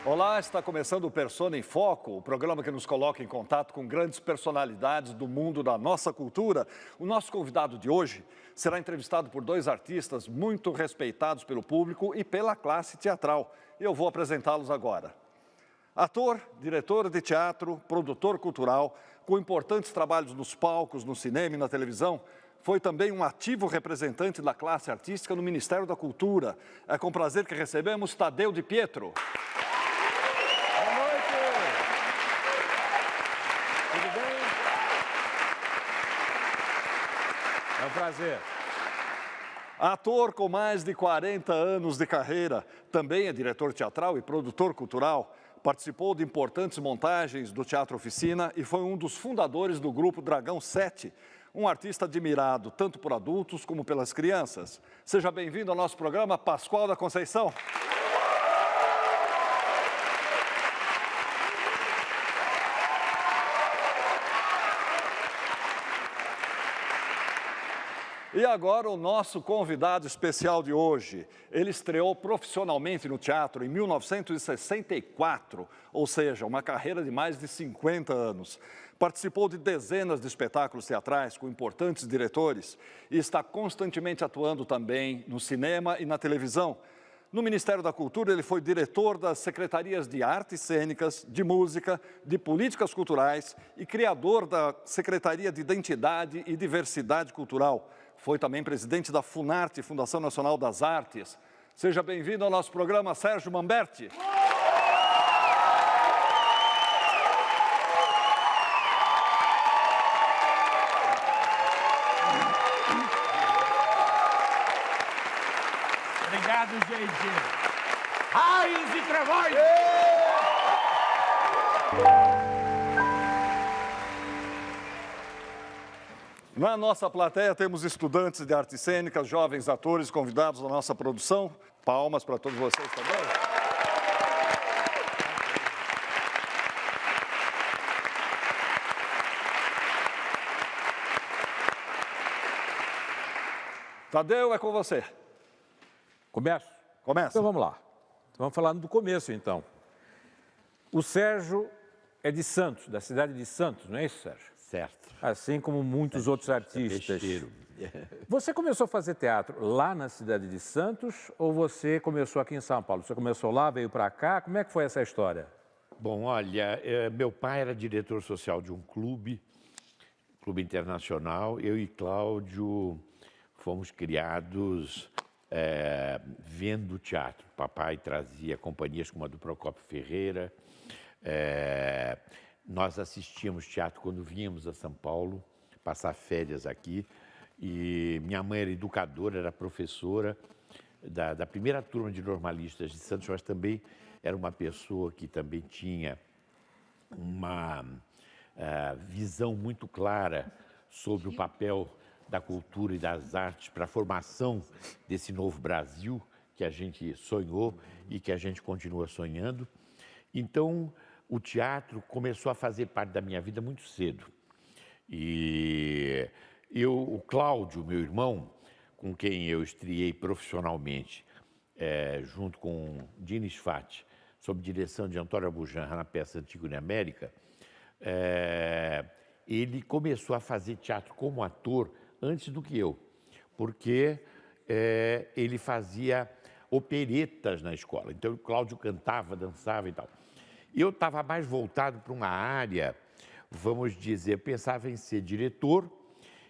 Olá, está começando o Persona em Foco, o programa que nos coloca em contato com grandes personalidades do mundo da nossa cultura. O nosso convidado de hoje será entrevistado por dois artistas muito respeitados pelo público e pela classe teatral. Eu vou apresentá-los agora. Ator, diretor de teatro, produtor cultural, com importantes trabalhos nos palcos, no cinema e na televisão, foi também um ativo representante da classe artística no Ministério da Cultura. É com prazer que recebemos Tadeu Di Pietro. É um prazer. Ator com mais de 40 anos de carreira, também é diretor teatral e produtor cultural. Participou de importantes montagens do Teatro Oficina e foi um dos fundadores do grupo Dragão 7, um artista admirado tanto por adultos como pelas crianças. Seja bem-vindo ao nosso programa, Pascoal da Conceição. E agora o nosso convidado especial de hoje. Ele estreou profissionalmente no teatro em 1964, ou seja, uma carreira de mais de 50 anos. Participou de dezenas de espetáculos teatrais com importantes diretores e está constantemente atuando também no cinema e na televisão. No Ministério da Cultura, ele foi diretor das Secretarias de Artes Cênicas, de Música, de Políticas Culturais e criador da Secretaria de Identidade e Diversidade Cultural. Foi também presidente da Funarte, Fundação Nacional das Artes. Seja bem-vindo ao nosso programa, Sérgio Mamberti. Obrigado, gente. Raios e travões! Na nossa plateia temos estudantes de artes cênicas, jovens atores convidados da nossa produção. Palmas para todos vocês também. Tadeu, é com você. Começo? Começa. Então vamos lá. Vamos falar do começo, então. O Sérgio é de Santos, da cidade de Santos, não é isso, Sérgio? Certo. Assim como muitos outros artistas. Você começou a fazer teatro lá na cidade de Santos ou você começou aqui em São Paulo? Você começou lá, veio para cá? Como é que foi essa história? Bom, olha, meu pai era diretor social de um clube internacional. Eu e Cláudio fomos criados vendo teatro. Papai trazia companhias como a do Procópio Ferreira. Nós assistíamos teatro quando vínhamos a São Paulo, passar férias aqui. E minha mãe era educadora, era professora da primeira turma de normalistas de Santos, mas também era uma pessoa que também tinha uma visão muito clara sobre o papel da cultura e das artes para a formação desse novo Brasil que a gente sonhou e que a gente continua sonhando. Então, o teatro começou a fazer parte da minha vida muito cedo. E o Cláudio, meu irmão, com quem eu estreiei profissionalmente, junto com Diniz Fati, sob direção de Antônio Abujanra, na peça Antígona e América, ele começou a fazer teatro como ator antes do que eu, porque ele fazia operetas na escola. Então, o Cláudio cantava, dançava e tal. Eu estava mais voltado para uma área, vamos dizer, pensava em ser diretor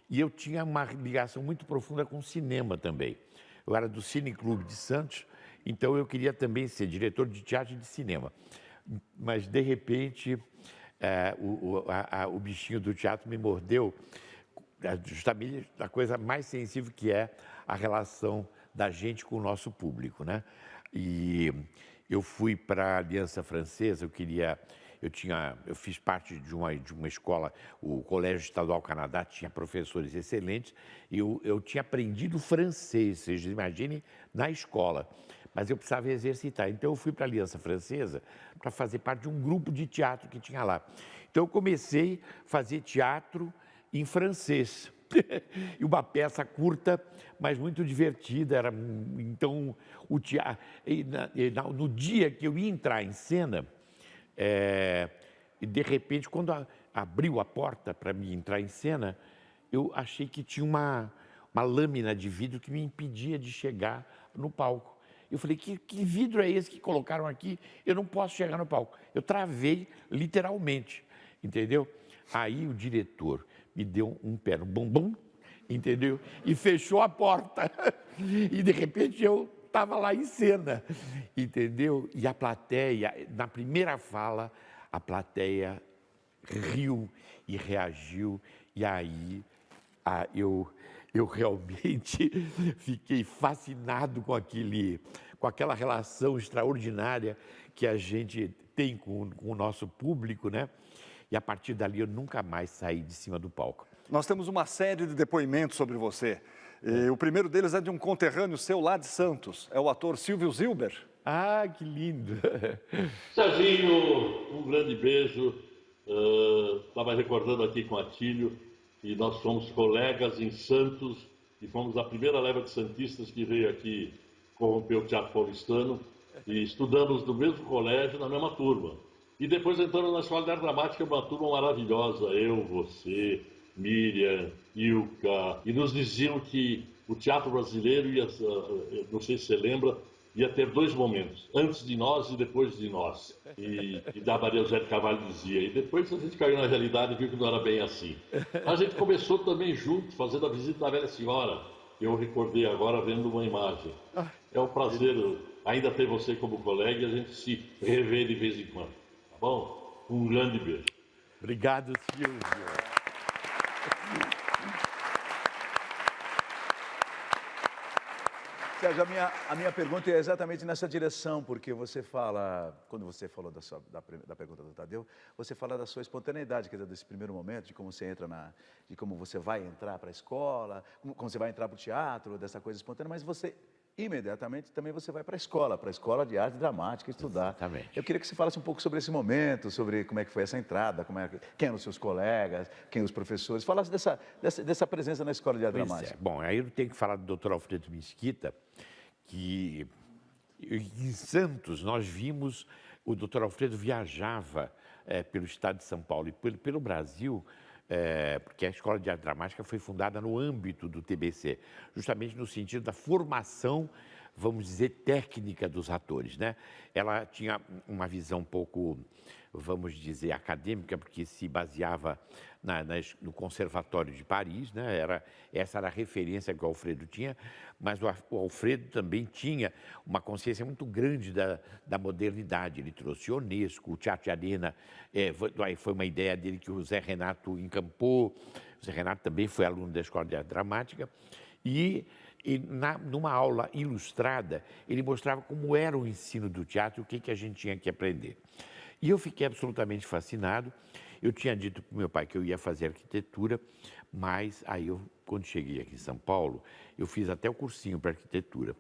e eu tinha uma ligação muito profunda com o cinema também. Eu era do Cine Clube de Santos, então eu queria também ser diretor de teatro e de cinema. Mas, de repente, o bichinho do teatro me mordeu, justamente a coisa mais sensível que é a relação da gente com o nosso público, né? E eu fui para a Aliança Francesa, eu fiz parte de uma escola, o Colégio Estadual Canadá tinha professores excelentes, e eu tinha aprendido francês, vocês imaginem, na escola, mas eu precisava exercitar. Então eu fui para a Aliança Francesa para fazer parte de um grupo de teatro que tinha lá. Então eu comecei a fazer teatro em francês. E uma peça curta, mas muito divertida. Então, o teatro, no dia que eu ia entrar em cena, e de repente, quando abriu a porta para mim entrar em cena, eu achei que tinha uma lâmina de vidro que me impedia de chegar no palco. Eu falei, que vidro é esse que colocaram aqui? Eu não posso chegar no palco. Eu travei literalmente, entendeu? Aí o diretor me deu um pé no bumbum, entendeu? E fechou a porta. E de repente eu estava lá em cena, entendeu? E a plateia, na primeira fala, a plateia riu e reagiu. E aí eu realmente fiquei fascinado com aquela relação extraordinária que a gente tem com o nosso público, né? E a partir dali eu nunca mais saí de cima do palco. Nós temos uma série de depoimentos sobre você. E o primeiro deles é de um conterrâneo seu lá de Santos. É o ator Silvio Zilber. Ah, que lindo! Serginho, um grande beijo. Estava recordando aqui com a Atílio que nós fomos colegas em Santos e fomos a primeira leva de santistas que veio aqui corromper o Teatro Paulistano e estudamos no mesmo colégio, na mesma turma. E depois entramos na Escola de Arte Dramática, uma turma maravilhosa, eu, você, Miriam, Ilka, e nos diziam que o teatro brasileiro ia, não sei se você lembra, ia ter dois momentos, antes de nós e depois de nós. E da Maria José de Carvalho dizia. E depois a gente caiu na realidade e viu que não era bem assim. A gente começou também junto, fazendo a visita da velha senhora. Eu recordei agora vendo uma imagem. É um prazer ainda ter você como colega e a gente se rever de vez em quando. Tá bom? Um grande beijo. Obrigado, Silvio. Sérgio, a minha pergunta é exatamente nessa direção, porque você fala, quando você falou da pergunta do Tadeu, você fala da sua espontaneidade, quer dizer, desse primeiro momento, de como você entra de como você vai entrar para a escola, como você vai entrar para o teatro, dessa coisa espontânea, mas você imediatamente também você vai para a escola de arte dramática estudar. Exatamente. Eu queria que você falasse um pouco sobre esse momento, sobre como é que foi essa entrada, quem eram os seus colegas, quem os professores, falasse dessa presença na escola de arte dramática. Bom, aí eu tenho que falar do Dr. Alfredo Mesquita, que em Santos nós vimos, o Dr. Alfredo viajava pelo estado de São Paulo e pelo Brasil, porque a Escola de Arte Dramática foi fundada no âmbito do TBC, justamente no sentido da formação, vamos dizer, técnica dos atores, né? Ela tinha uma visão um pouco, vamos dizer, acadêmica, porque se baseava no Conservatório de Paris, né? Essa era a referência que o Alfredo tinha, mas o Alfredo também tinha uma consciência muito grande da modernidade. Ele trouxe Ionesco, o Teatro de Arena, foi uma ideia dele que o Zé Renato encampou. O Zé Renato também foi aluno da Escola de Arte Dramática. E numa aula ilustrada, ele mostrava como era o ensino do teatro, o que a gente tinha que aprender. E eu fiquei absolutamente fascinado. Eu tinha dito para o meu pai que eu ia fazer arquitetura, mas aí quando cheguei aqui em São Paulo, eu fiz até o cursinho para arquitetura,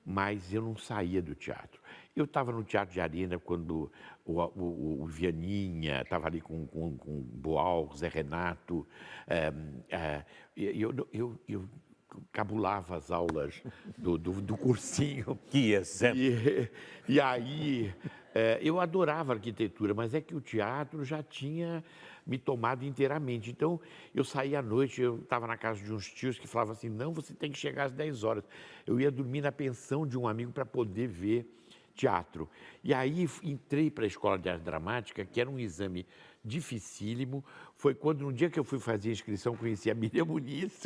mas eu não saía do teatro. Eu estava no Teatro de Arena quando o Vianinha estava ali com o Boal, Zé Renato, eu cabulava as aulas do cursinho. Que exemplo! E aí, eu adorava arquitetura, mas é que o teatro já tinha me tomado inteiramente. Então, eu saía à noite, eu estava na casa de uns tios que falavam assim, não, você tem que chegar às 10 horas. Eu ia dormir na pensão de um amigo para poder ver teatro. E aí, entrei para a Escola de Arte Dramática, que era um exame dificílimo. Foi quando, no dia que eu fui fazer a inscrição, conheci a Miriam Muniz,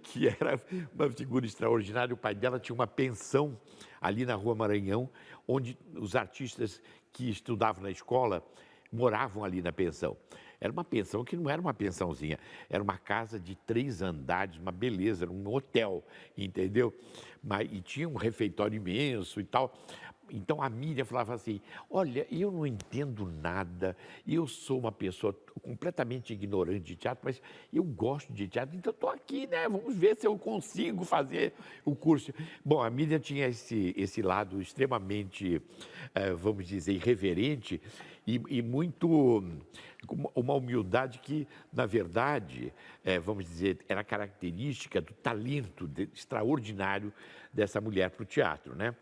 que era uma figura extraordinária. O pai dela tinha uma pensão ali na Rua Maranhão, onde os artistas que estudavam na escola moravam ali na pensão. Era uma pensão que não era uma pensãozinha, era uma casa de 3 andares, uma beleza, era um hotel, entendeu? E tinha um refeitório imenso e tal. Então a Miriam falava assim, olha, eu não entendo nada, eu sou uma pessoa completamente ignorante de teatro, mas eu gosto de teatro, então estou aqui, né? Vamos ver se eu consigo fazer o curso. Bom, a Miriam tinha esse lado extremamente, vamos dizer, irreverente, e muito, uma humildade que, na verdade, vamos dizer, era característica do talento extraordinário dessa mulher para o teatro, né?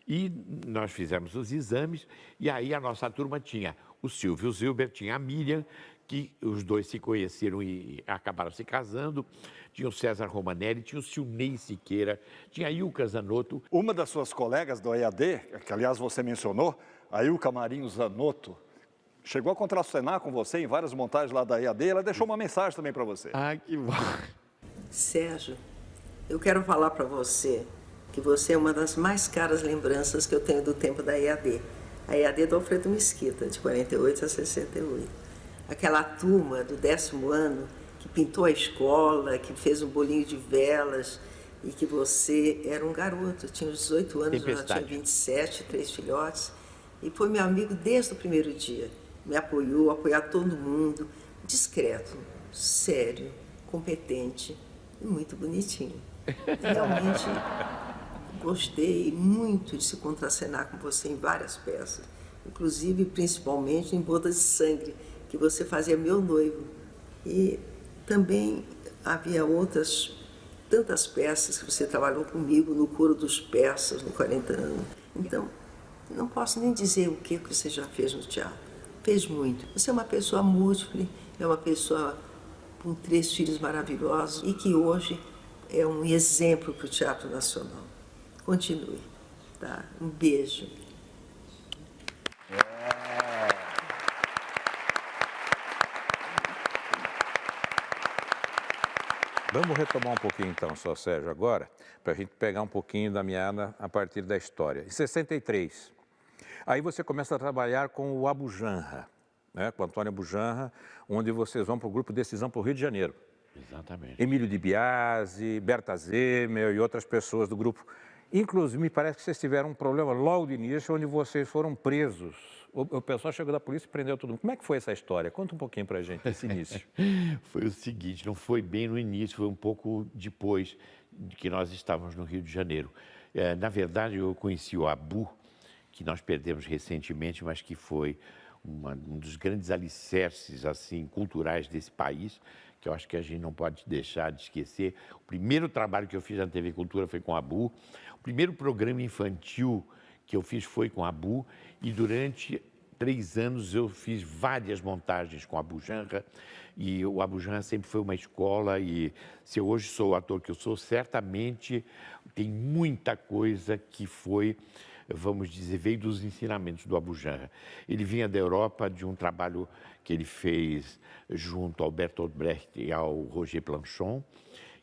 E nós fizemos os exames, e aí a nossa turma tinha o Silvio Zilber, tinha a Miriam, que os dois se conheceram e acabaram se casando, tinha o César Romanelli, tinha o Silnei Siqueira, tinha a Ilka Zanotto. Uma das suas colegas do EAD, que aliás você mencionou, a Ilka Marinho Zanotto, chegou a contracenar com você em várias montagens lá da EAD, ela deixou uma mensagem também para você. Ah, que bom. Sérgio, eu quero falar para você que você é uma das mais caras lembranças que eu tenho do tempo da EAD. A EAD do Alfredo Mesquita, de 48 a 68. Aquela turma do 10º ano que pintou a escola, que fez um bolinho de velas e que você era um garoto, tinha uns 18 anos, eu já tinha 27, 3 filhotes, e foi meu amigo desde o primeiro dia. Me apoiou, apoiou todo mundo, discreto, sério, competente e muito bonitinho. Realmente gostei muito de se contracenar com você em várias peças, inclusive, principalmente em Bodas de Sangue, que você fazia meu noivo. E também havia outras tantas peças que você trabalhou comigo no Coro dos Persas, no 40 anos. Então, não posso nem dizer o que você já fez no teatro. Fez muito. Você é uma pessoa múltipla, é uma pessoa com 3 filhos maravilhosos e que hoje é um exemplo para o Teatro Nacional. Continue, tá? Um beijo. Vamos retomar um pouquinho então, só Sérgio, agora, para a gente pegar um pouquinho da meada a partir da história. Em 63, aí você começa a trabalhar com o Abujanra, né, com o Antônio Abujanra, onde vocês vão para o Grupo Decisão para o Rio de Janeiro. Exatamente. Emílio de Biasi, Berta Zemer e outras pessoas do grupo. Inclusive, me parece que vocês tiveram um problema logo de início, onde vocês foram presos. O pessoal chegou da polícia e prendeu todo mundo. Como é que foi essa história? Conta um pouquinho pra gente esse início. Foi o seguinte, não foi bem no início, foi um pouco depois de que nós estávamos no Rio de Janeiro. Na verdade, eu conheci o Abu, que nós perdemos recentemente, mas que foi um dos grandes alicerces assim, culturais desse país, que eu acho que a gente não pode deixar de esquecer. O primeiro trabalho que eu fiz na TV Cultura foi com o Abu. O primeiro programa infantil que eu fiz foi com o Abu. E durante 3 anos eu fiz várias montagens com o Abujanra. E o Abujanra sempre foi uma escola. E se eu hoje sou o ator que eu sou, certamente tem muita coisa que foi, vamos dizer, veio dos ensinamentos do Abujanra. Ele vinha da Europa de um trabalho que ele fez junto ao Bertolt Brecht e ao Roger Planchon,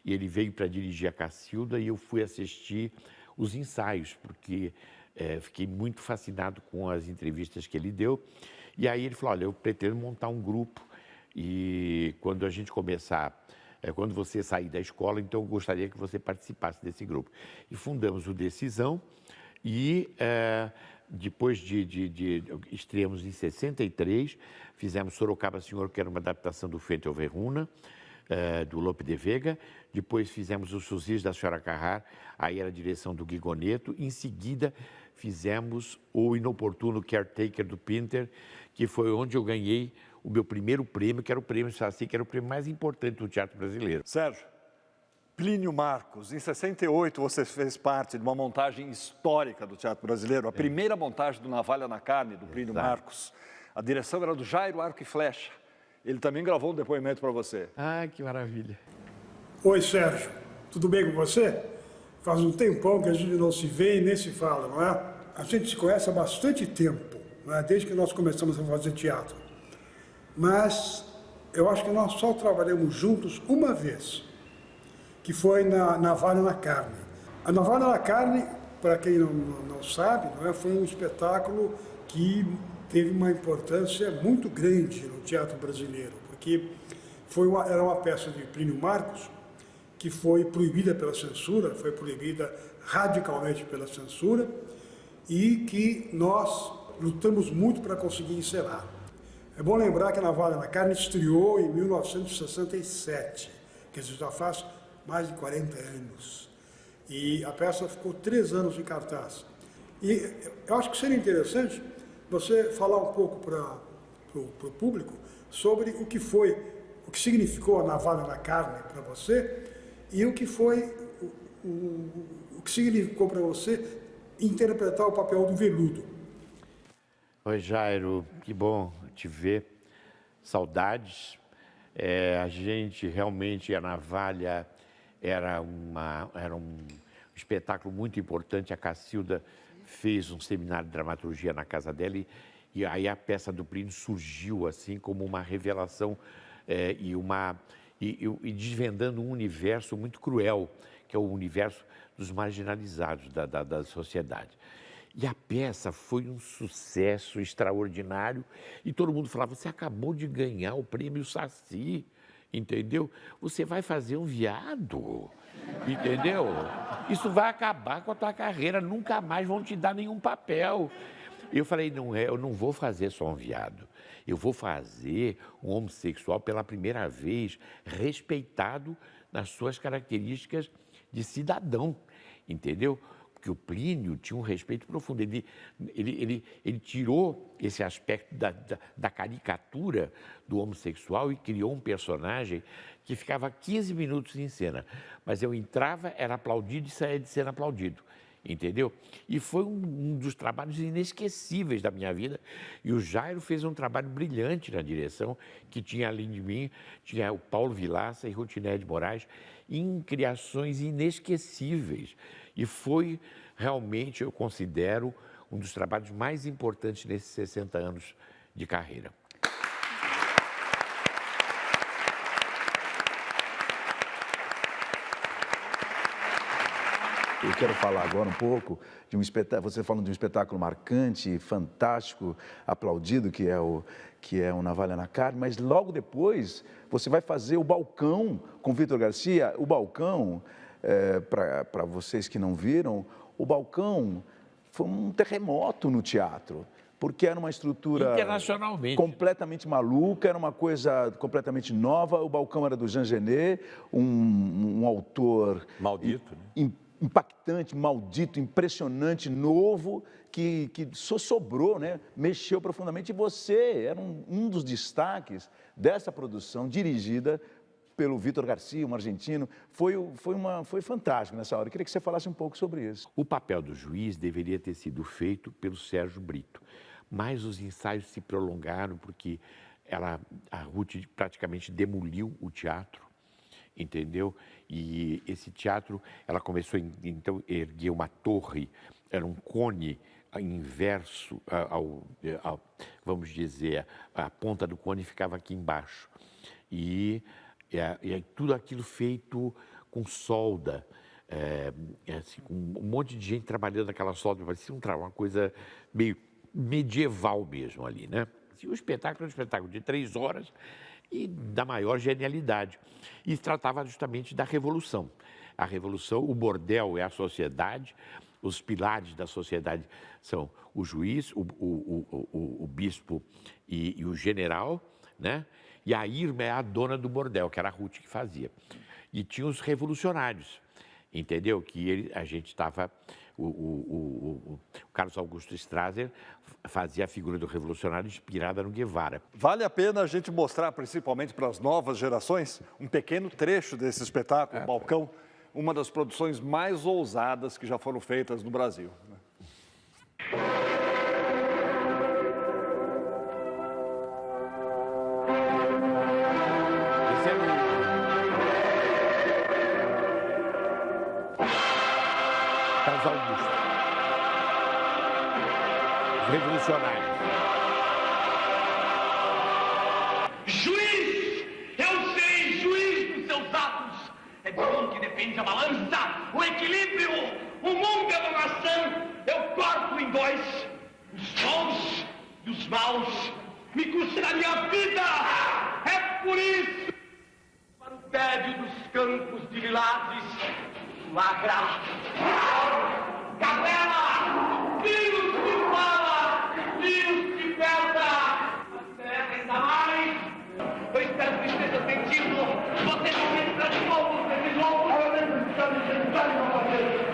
e ele veio para dirigir a Cacilda e eu fui assistir os ensaios, porque fiquei muito fascinado com as entrevistas que ele deu. E aí ele falou, olha, eu pretendo montar um grupo e quando a gente começar, quando você sair da escola, então eu gostaria que você participasse desse grupo. E fundamos o Decisão e depois estreamos em 63, fizemos Sorocaba Senhor, que era uma adaptação do Feito Verruna, do Lope de Vega. Depois fizemos Os Fuzis da Senhora Carrar, aí era a direção do Guigoneto. Em seguida, fizemos o inoportuno Caretaker do Pinter, que foi onde eu ganhei o meu primeiro prêmio, que era o Prêmio Saci, que era o prêmio mais importante do teatro brasileiro. Sérgio, Plínio Marcos, em 68 você fez parte de uma montagem histórica do teatro brasileiro, a primeira montagem do Navalha na Carne, do Plínio Marcos. A direção era do Jairo Arco e Flecha. Ele também gravou um depoimento para você. Ah, que maravilha. Oi, Sérgio. Tudo bem com você? Faz um tempão que a gente não se vê e nem se fala, não é? A gente se conhece há bastante tempo, não é? Desde que nós começamos a fazer teatro. Mas eu acho que nós só trabalhamos juntos uma vez, que foi na Navalha na Carne. A Navalha na Carne, para quem não sabe, não é? Foi um espetáculo que teve uma importância muito grande no teatro brasileiro, porque era uma peça de Plínio Marcos que foi proibida pela censura, foi proibida radicalmente pela censura e que nós lutamos muito para conseguir encerrar. É bom lembrar que a Navalha na Carne estreou em 1967, quer dizer, já faz mais de 40 anos. E a peça ficou 3 anos em cartaz. E eu acho que seria interessante você falar um pouco para o público sobre o que significou a navalha na carne para você e o que significou para você interpretar o papel do veludo. Oi, Jairo, que bom te ver. Saudades. A gente realmente, a navalha era um espetáculo muito importante. A Cacilda fez um seminário de dramaturgia na casa dela e aí a peça do Plínio surgiu assim como uma revelação e desvendando um universo muito cruel, que é o universo dos marginalizados da sociedade. E a peça foi um sucesso extraordinário e todo mundo falava, você acabou de ganhar o prêmio Saci, entendeu? Você vai fazer um viado, entendeu? Isso vai acabar com a tua carreira, nunca mais vão te dar nenhum papel. Eu falei, eu não vou fazer só um viado, eu vou fazer um homossexual pela primeira vez, respeitado nas suas características de cidadão, entendeu? Porque o Plínio tinha um respeito profundo, ele tirou esse aspecto da caricatura do homossexual e criou um personagem que ficava 15 minutos em cena, mas eu entrava, era aplaudido e saía de cena aplaudido. Entendeu? E foi um dos trabalhos inesquecíveis da minha vida. E o Jairo fez um trabalho brilhante na direção, que tinha, além de mim, tinha o Paulo Vilaça e Rutinete Moraes, em criações inesquecíveis. E foi realmente, eu considero, um dos trabalhos mais importantes nesses 60 anos de carreira. Eu quero falar agora um pouco de um espetáculo, você falando de um espetáculo marcante, fantástico, aplaudido, que é o Navalha na Carne, mas logo depois você vai fazer o Balcão com Vítor Garcia. O Balcão, para vocês que não viram, o Balcão foi um terremoto no teatro, porque era uma estrutura internacionalmente completamente maluca, era uma coisa completamente nova. O Balcão era do Jean Genet, um autor maldito, né? Impactante, maldito, impressionante, novo, que só sobrou, né? Mexeu profundamente. E você era um dos destaques dessa produção, dirigida pelo Vítor Garcia, um argentino. Foi fantástico nessa hora. Eu queria que você falasse um pouco sobre isso. O papel do juiz deveria ter sido feito pelo Sérgio Brito, mas os ensaios se prolongaram porque a Ruth praticamente demoliu o teatro. Entendeu? E esse teatro, ela começou, então, a erguer uma torre, era um cone inverso, vamos dizer, a ponta do cone ficava aqui embaixo. E tudo aquilo feito com solda, assim, com um monte de gente trabalhando naquela solda, parecia uma coisa meio medieval mesmo ali, né? E o espetáculo era um espetáculo de 3 horas, e da maior genialidade. E tratava justamente da revolução. A revolução, o bordel é a sociedade, os pilares da sociedade são o juiz, o bispo e o general, né? E a Irma é a dona do bordel, que era a Ruth que fazia. E tinha os revolucionários, entendeu? Que a gente estava... O Carlos Augusto Strasser fazia a figura do revolucionário inspirada no Guevara. Vale a pena a gente mostrar, principalmente para as novas gerações, um pequeno trecho desse espetáculo, Balcão, uma das produções mais ousadas que já foram feitas no Brasil. Carlos Augusto. Os revolucionários. Juiz! Eu serei juiz dos seus atos. É de mim que depende a balança, o equilíbrio. O mundo é uma maçã. Eu corto em 2. Os bons e os maus. Me custaria a vida. É por isso. Para o tédio dos campos de lilazes. Lagra. Cadela! Vírus de fala! Vírus de pedra! A terra ainda mais! Eu espero que esteja sentindo! Você não entra de novo nesses lobos!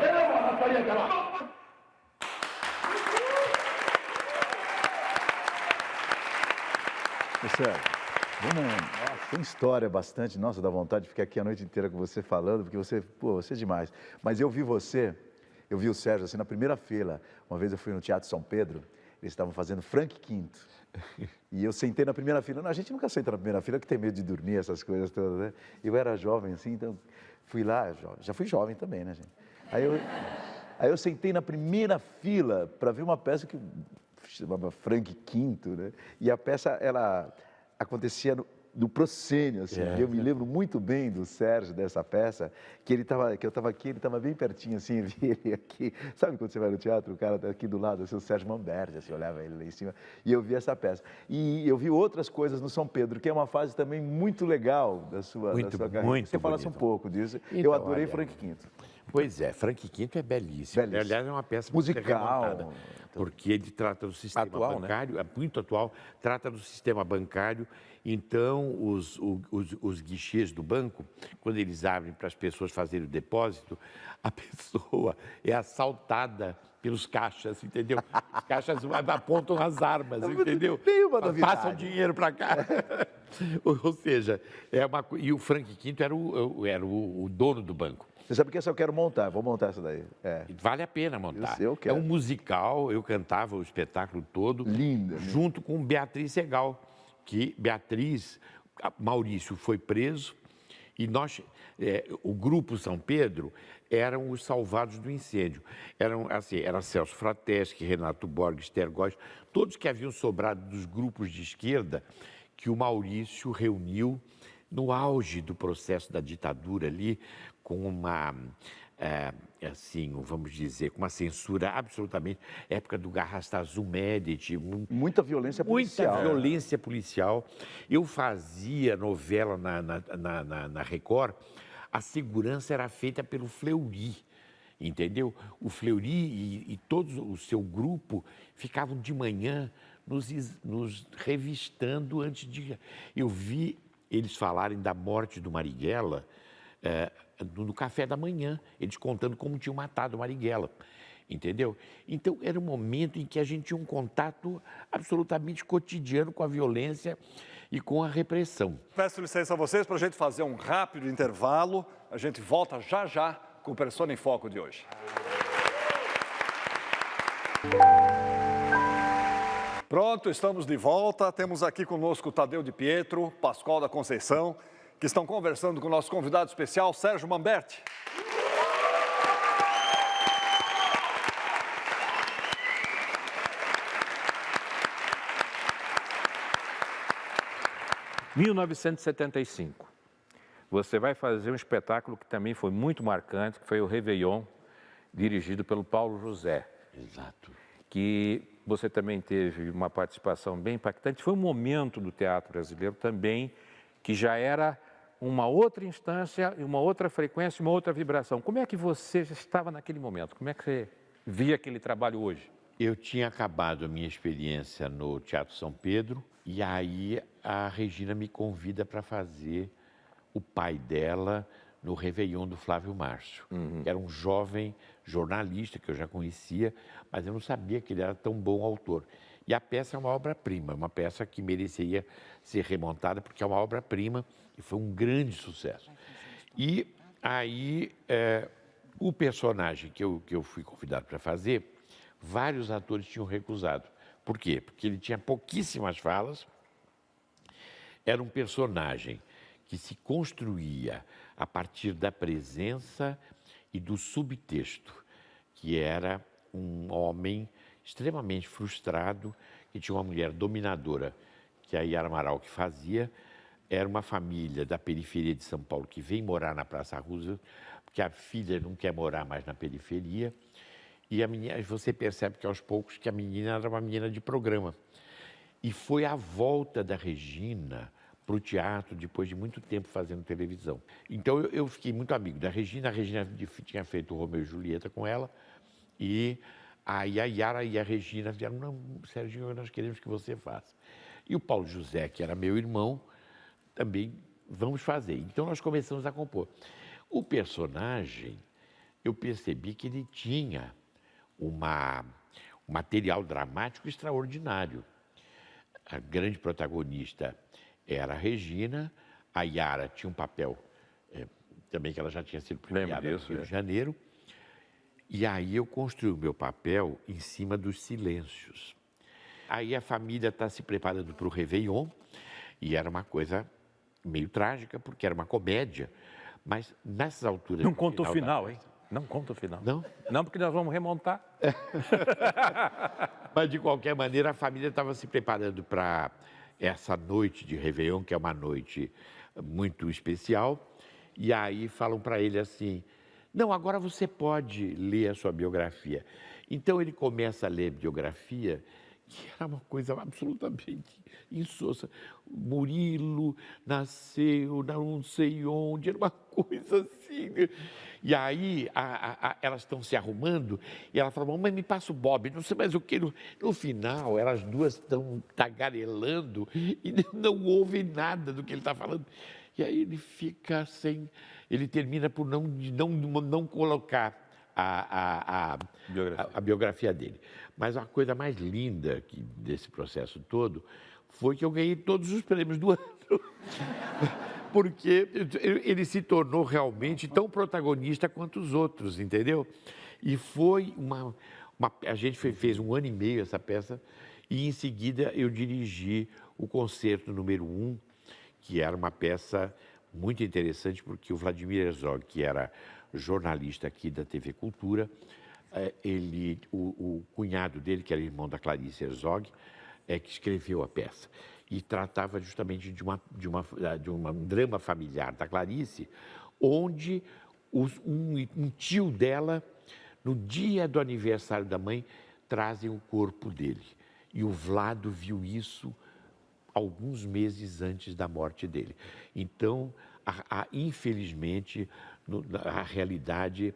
Eu arrastaria aquela... Sérgio, tem história bastante. Nossa, dá vontade de ficar aqui a noite inteira com você falando, porque você é demais. Mas eu vi o Sérgio assim na primeira fila. Uma vez eu fui no Teatro São Pedro, eles estavam fazendo Frank Quinto. E eu sentei na primeira fila. Não, a gente nunca senta na primeira fila, que tem medo de dormir, essas coisas todas, né? Eu era jovem assim, então fui lá, já fui jovem também, né, gente? Aí eu sentei na primeira fila para ver uma peça que chamava Frank Quinto, né? E a peça, ela acontecia no proscênio, assim. Eu me lembro muito bem do Sérgio, dessa peça, que eu estava aqui, ele estava bem pertinho, assim, eu vi ele aqui. Sabe quando você vai no teatro, o cara tá aqui do lado, assim, o Sérgio Mamberti, assim, eu olhava ele lá em cima, e eu vi essa peça. E eu vi outras coisas no São Pedro, que é uma fase também muito legal da sua carreira. Muito você falasse um pouco disso. Então, Eu adorei olha, Frank Quinto. Pois é, Frank Quinto é belíssimo. Aliás, é uma peça muito musical, remontada, porque ele trata do sistema Atual, bancário, é muito atual, trata do sistema bancário. Então, os guichês do banco, quando eles abrem para as pessoas fazerem o depósito, a pessoa é assaltada pelos caixas, entendeu? Os caixas apontam as armas, entendeu? Passam dinheiro para cá. Ou seja, e o Frank Quinto era o dono do banco. Você sabe que essa eu quero montar, vou montar essa daí. Vale a pena montar. Eu quero. É um musical, eu cantava o espetáculo todo. Linda. Junto com Beatriz Segal, que Maurício foi preso e o Grupo São Pedro eram os salvados do incêndio. Era Celso Frateschi, Renato Borges, Tergóis, todos que haviam sobrado dos grupos de esquerda que o Maurício reuniu no auge do processo da ditadura ali, com uma, vamos dizer, com uma censura absolutamente, época do Garrastazu Medici. Muita violência policial. Muita violência policial. Eu fazia novela na Record, a segurança era feita pelo Fleury, entendeu? O Fleury e todo o seu grupo ficavam de manhã nos revistando antes de... Eu vi eles falarem da morte do Marighella no café da manhã, eles contando como tinham matado o Marighella, entendeu? Então, era um momento em que a gente tinha um contato absolutamente cotidiano com a violência e com a repressão. Peço licença a vocês para a gente fazer um rápido intervalo. A gente volta já já com o Persona em Foco de hoje. Pronto, estamos de volta. Temos aqui conosco Tadeu de Pietro, Pascoal da Conceição, que estão conversando com o nosso convidado especial, Sérgio Mamberti. Em 1975, você vai fazer um espetáculo que também foi muito marcante, que foi o Réveillon, dirigido pelo Paulo José. Exato. Que você também teve uma participação bem impactante. Foi um momento do teatro brasileiro também que já era uma outra instância, uma outra frequência, uma outra vibração. Como é que você estava naquele momento? Como é que você via aquele trabalho hoje? Eu tinha acabado a minha experiência no Teatro São Pedro e aí a Regina me convida para fazer o pai dela no Réveillon do Flávio Márcio, que era um jovem jornalista que eu já conhecia, mas eu não sabia que ele era tão bom autor. E a peça é uma obra-prima, uma peça que mereceria ser remontada, porque é uma obra-prima e foi um grande sucesso. E aí, o personagem que eu fui convidado para fazer, vários atores tinham recusado. Por quê? Porque ele tinha pouquíssimas falas, era um personagem que se construía a partir da presença e do subtexto, que era um homem extremamente frustrado, que tinha uma mulher dominadora, que a Yara Amaral que fazia, era uma família da periferia de São Paulo que vem morar na Praça Roosevelt, porque a filha não quer morar mais na periferia, e a menina, você percebe que aos poucos que a menina era uma menina de programa. E foi a volta da Regina para o teatro, depois de muito tempo fazendo televisão. Então, eu fiquei muito amigo da Regina. A Regina tinha feito o Romeu e Julieta com ela. E aí a Yara e a Regina vieram, não, Serginho, nós queremos que você faça. E o Paulo José, que era meu irmão, também vamos fazer. Então, nós começamos a compor. O personagem, eu percebi que ele tinha um material dramático extraordinário. A grande protagonista era a Regina, a Yara tinha um papel também que ela já tinha sido premiada no Rio de Janeiro. E aí eu construí o meu papel em cima dos silêncios. Aí a família está se preparando para o Réveillon, e era uma coisa meio trágica, porque era uma comédia, mas nessas alturas... Não conta o final, hein? Não conta o final. Não? Não, porque nós vamos remontar. Mas, de qualquer maneira, a família estava se preparando para essa noite de Réveillon, que é uma noite muito especial, e aí falam para ele assim, não, agora você pode ler a sua biografia. Então, ele começa a ler a biografia, que era uma coisa absolutamente insossa. Murilo nasceu não sei onde, era uma coisa assim. E aí elas estão se arrumando e ela fala, mamãe, me passa o Bob, não sei mais o que. No final, elas duas estão tagarelando e não ouvem nada do que ele está falando. E aí ele fica sem... Ele termina por não colocar a biografia dele. Mas a coisa mais linda desse processo todo foi que eu ganhei todos os prêmios do ano. Porque ele se tornou realmente tão protagonista quanto os outros, entendeu? E foi a gente fez 1 ano e meio essa peça, e em seguida eu dirigi o Concerto número 1, que era uma peça muito interessante, porque o Vladimir Herzog, que era jornalista aqui da TV Cultura, o cunhado dele, que era irmão da Clarice Herzog, que escreveu a peça. E tratava justamente de um drama familiar da Clarice, onde um tio dela, no dia do aniversário da mãe, trazem o corpo dele. E o Vlado viu isso alguns meses antes da morte dele. Então, infelizmente, a realidade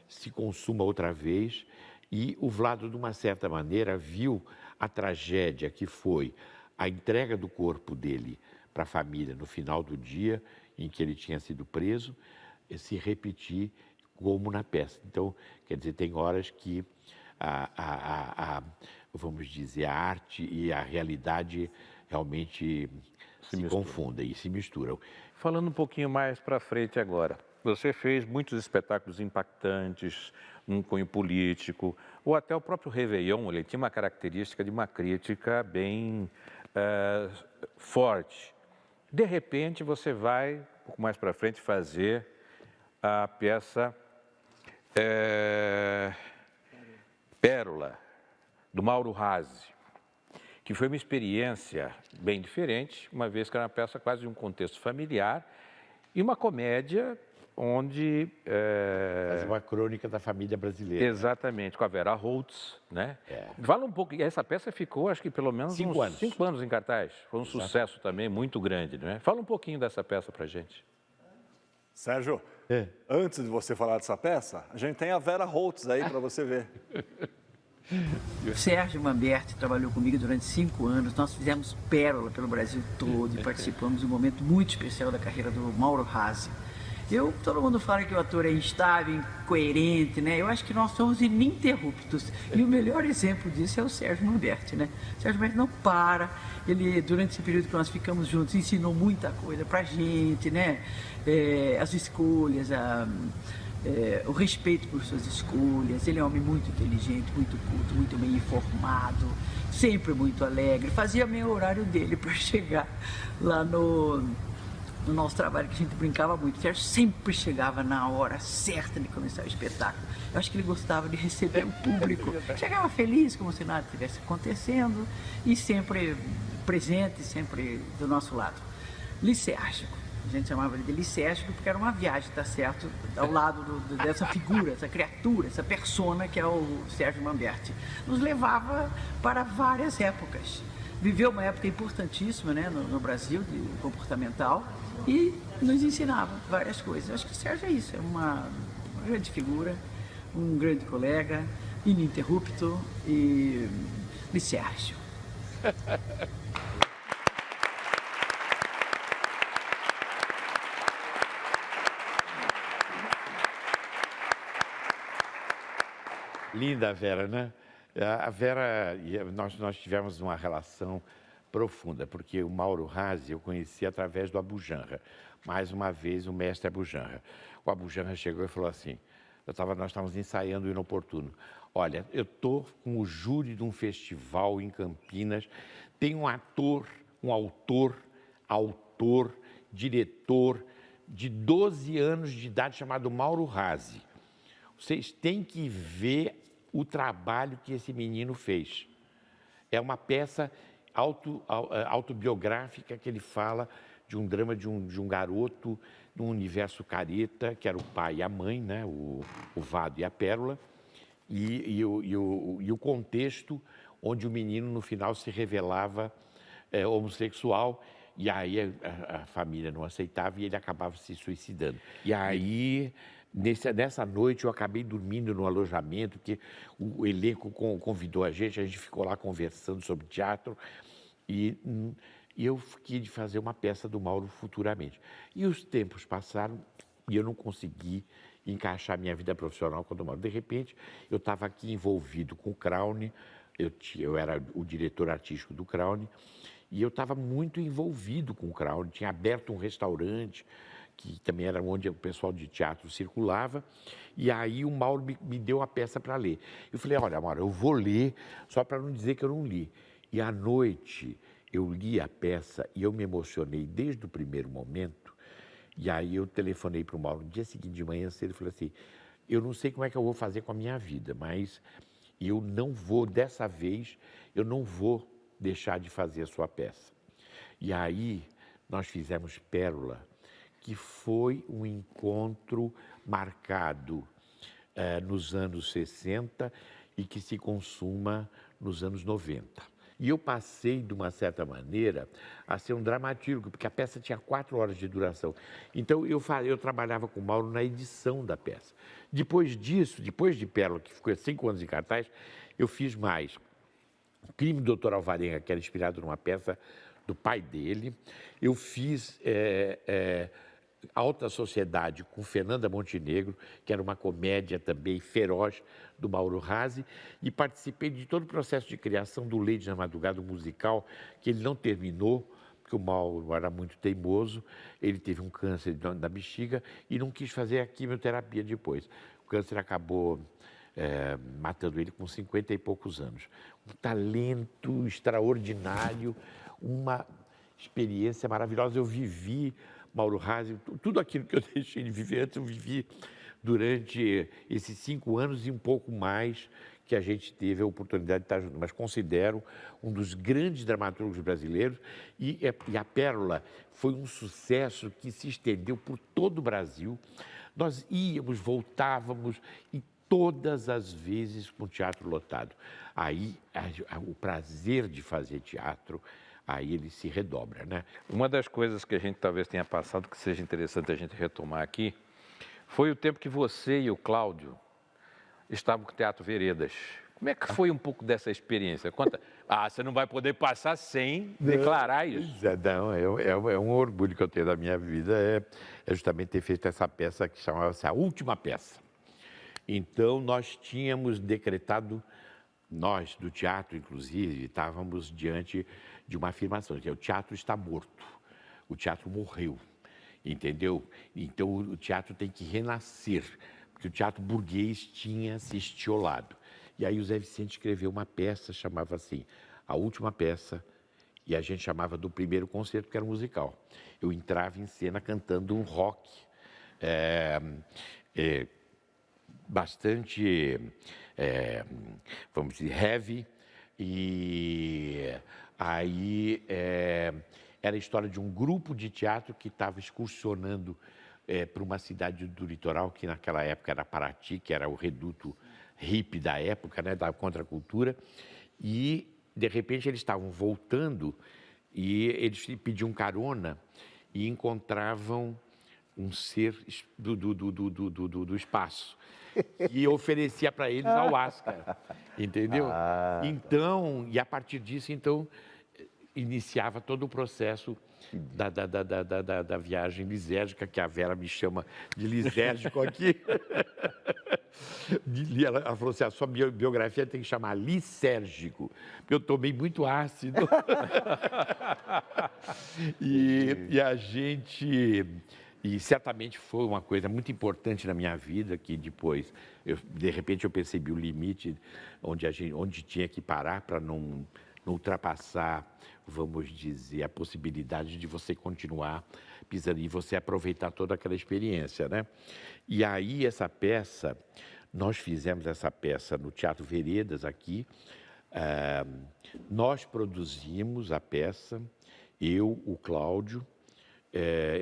se consuma outra vez, e o Vlado, de uma certa maneira, viu a tragédia que foi a entrega do corpo dele para a família no final do dia em que ele tinha sido preso, se repetir como na peça. Então, quer dizer, tem horas que vamos dizer, a arte e a realidade realmente se confundem e se misturam. Falando um pouquinho mais para frente agora, você fez muitos espetáculos impactantes, um cunho político, ou até o próprio Réveillon, ele tinha uma característica de uma crítica bem forte. De repente, você vai, um pouco mais para frente, fazer a peça Pérola, do Mauro Razzi, que foi uma experiência bem diferente, uma vez que era uma peça quase de um contexto familiar e uma comédia onde... Mas uma crônica da família brasileira. Exatamente, com a Vera Holtz, né? Fala um pouco, essa peça ficou, acho que pelo menos 5 anos em cartaz. Foi um sucesso também muito grande, né? Fala um pouquinho dessa peça pra gente. Sérgio, antes de você falar dessa peça, a gente tem a Vera Holtz aí para você ver. O Sérgio Manberti trabalhou comigo durante 5 anos. Nós fizemos Pérola pelo Brasil todo e participamos de um momento muito especial da carreira do Mauro Razzi. Todo mundo fala que o ator é instável, incoerente, né? Eu acho que nós somos ininterruptos. E o melhor exemplo disso é o Sérgio Manberti, né? O Sérgio Manberti não para. Ele, durante esse período que nós ficamos juntos, ensinou muita coisa pra gente, né? As escolhas, o respeito por suas escolhas. Ele é um homem muito inteligente, muito culto, muito bem informado, sempre muito alegre. Fazia meio horário dele para chegar lá no nosso trabalho, que a gente brincava muito. O Sérgio sempre chegava na hora certa de começar o espetáculo. Eu acho que ele gostava de receber o público. Chegava feliz, como se nada estivesse acontecendo, e sempre presente, sempre do nosso lado. Licérgico. A gente chamava ele de licérgico porque era uma viagem, tá certo? Ao lado dessa figura, essa criatura, essa persona que é o Sérgio Manberti. Nos levava para várias épocas. Viveu uma época importantíssima, né, no Brasil, de comportamental, e nos ensinava várias coisas. Acho que o Sérgio é isso, é uma grande figura, um grande colega, ininterrupto e licérgico. Linda a Vera, né? A Vera, nós tivemos uma relação profunda, porque o Mauro Razzi eu conheci através do Abujanra. Mais uma vez, o mestre Abujanra. O Abujanra chegou e falou assim, nós estávamos ensaiando o Inoportuno. Olha, eu estou com o júri de um festival em Campinas, tem um autor, diretor de 12 anos de idade chamado Mauro Razzi. Vocês têm que ver o trabalho que esse menino fez. É uma peça autobiográfica que ele fala de um drama de um garoto num universo careta, que era o pai e a mãe, né? o Vado e a Pérola, e o contexto onde o menino, no final, se revelava homossexual, e aí a família não aceitava e ele acabava se suicidando. E aí, nessa noite, eu acabei dormindo no alojamento, porque o elenco convidou a gente ficou lá conversando sobre teatro, e eu fiquei de fazer uma peça do Mauro futuramente. E os tempos passaram e eu não consegui encaixar minha vida profissional com o do Mauro. De repente, eu estava aqui envolvido com o Crowne, eu era o diretor artístico do Crowne, e eu estava muito envolvido com o Crowne, tinha aberto um restaurante, que também era onde o pessoal de teatro circulava, e aí o Mauro me deu a peça para ler. Eu falei, olha, Mauro, eu vou ler, só para não dizer que eu não li. E à noite eu li a peça e eu me emocionei desde o primeiro momento, e aí eu telefonei para o Mauro no dia seguinte de manhã cedo e falei assim, eu não sei como é que eu vou fazer com a minha vida, mas eu não vou, dessa vez, eu não vou deixar de fazer a sua peça. E aí nós fizemos Pérola, que foi um encontro marcado nos anos 60 e que se consuma nos anos 90. E eu passei, de uma certa maneira, a ser um dramaturgo, porque a peça tinha 4 horas de duração. Então, eu trabalhava com o Mauro na edição da peça. Depois disso, depois de Pérola, que ficou 5 anos em cartaz, eu fiz mais Crime do Dr. Alvarenga, que era inspirado numa peça do pai dele. Eu fiz Alta Sociedade com Fernanda Montenegro, que era uma comédia também feroz do Mauro Razzi, e participei de todo o processo de criação do Lady na Madrugada, musical, que ele não terminou, porque o Mauro era muito teimoso, ele teve um câncer na bexiga e não quis fazer a quimioterapia depois. O câncer acabou matando ele com 50 e poucos anos. Um talento extraordinário, uma experiência maravilhosa. Eu vivi Mauro Razzi, tudo aquilo que eu deixei de viver antes, eu vivi durante esses 5 anos e um pouco mais que a gente teve a oportunidade de estar junto. Mas considero um dos grandes dramaturgos brasileiros e a Pérola foi um sucesso que se estendeu por todo o Brasil. Nós íamos, voltávamos e todas as vezes com o teatro lotado. Aí o prazer de fazer teatro, aí ele se redobra, né? Uma das coisas que a gente talvez tenha passado, que seja interessante a gente retomar aqui, foi o tempo que você e o Cláudio estavam com o Teatro Veredas. Como é que foi um pouco dessa experiência? Conta. Você não vai poder passar sem declarar isso. Não, é um orgulho que eu tenho da minha vida, é justamente ter feito essa peça que chamava-se A Última Peça. Então, nós tínhamos decretado, nós do teatro, inclusive, estávamos diante de uma afirmação, que o teatro está morto, o teatro morreu, entendeu? Então, o teatro tem que renascer, porque o teatro burguês tinha se estiolado. E aí o Zé Vicente escreveu uma peça, chamava assim, A Última Peça, e a gente chamava do primeiro concerto, que era musical. Eu entrava em cena cantando um rock, bastante, vamos dizer, heavy, e aí era a história de um grupo de teatro que estava excursionando para uma cidade do litoral, que naquela época era Paraty, que era o reduto hippie da época, né, da contracultura, e de repente eles estavam voltando e eles pediam carona e encontravam um ser do espaço e oferecia para eles ayahuasca, entendeu? Então, e a partir disso, então, iniciava todo o processo da viagem lisérgica, que a Vera me chama de lisérgico aqui. Ela falou assim, a sua biografia tem que chamar lisérgico, porque eu tomei muito ácido. E certamente foi uma coisa muito importante na minha vida, que depois, de repente, eu percebi o limite onde tinha que parar para não ultrapassar, vamos dizer, a possibilidade de você continuar pisando e você aproveitar toda aquela experiência, né? E aí, nós fizemos essa peça no Teatro Veredas, aqui. Nós produzimos a peça, eu, o Cláudio,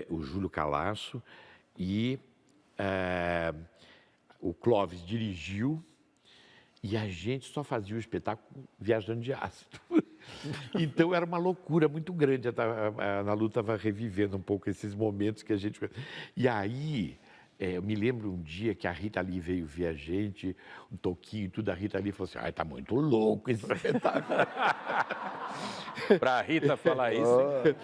o Júlio Calasso e o Clóvis dirigiu e a gente só fazia o espetáculo viajando de ácido. Então era uma loucura muito grande. A Ana Lu estava revivendo um pouco esses momentos que a gente... E aí, eu me lembro um dia que a Rita Lee veio ver a gente, um toquinho e tudo, a RitaLee falou assim, ai, tá muito louco esse espetáculo. Para a Rita falar isso,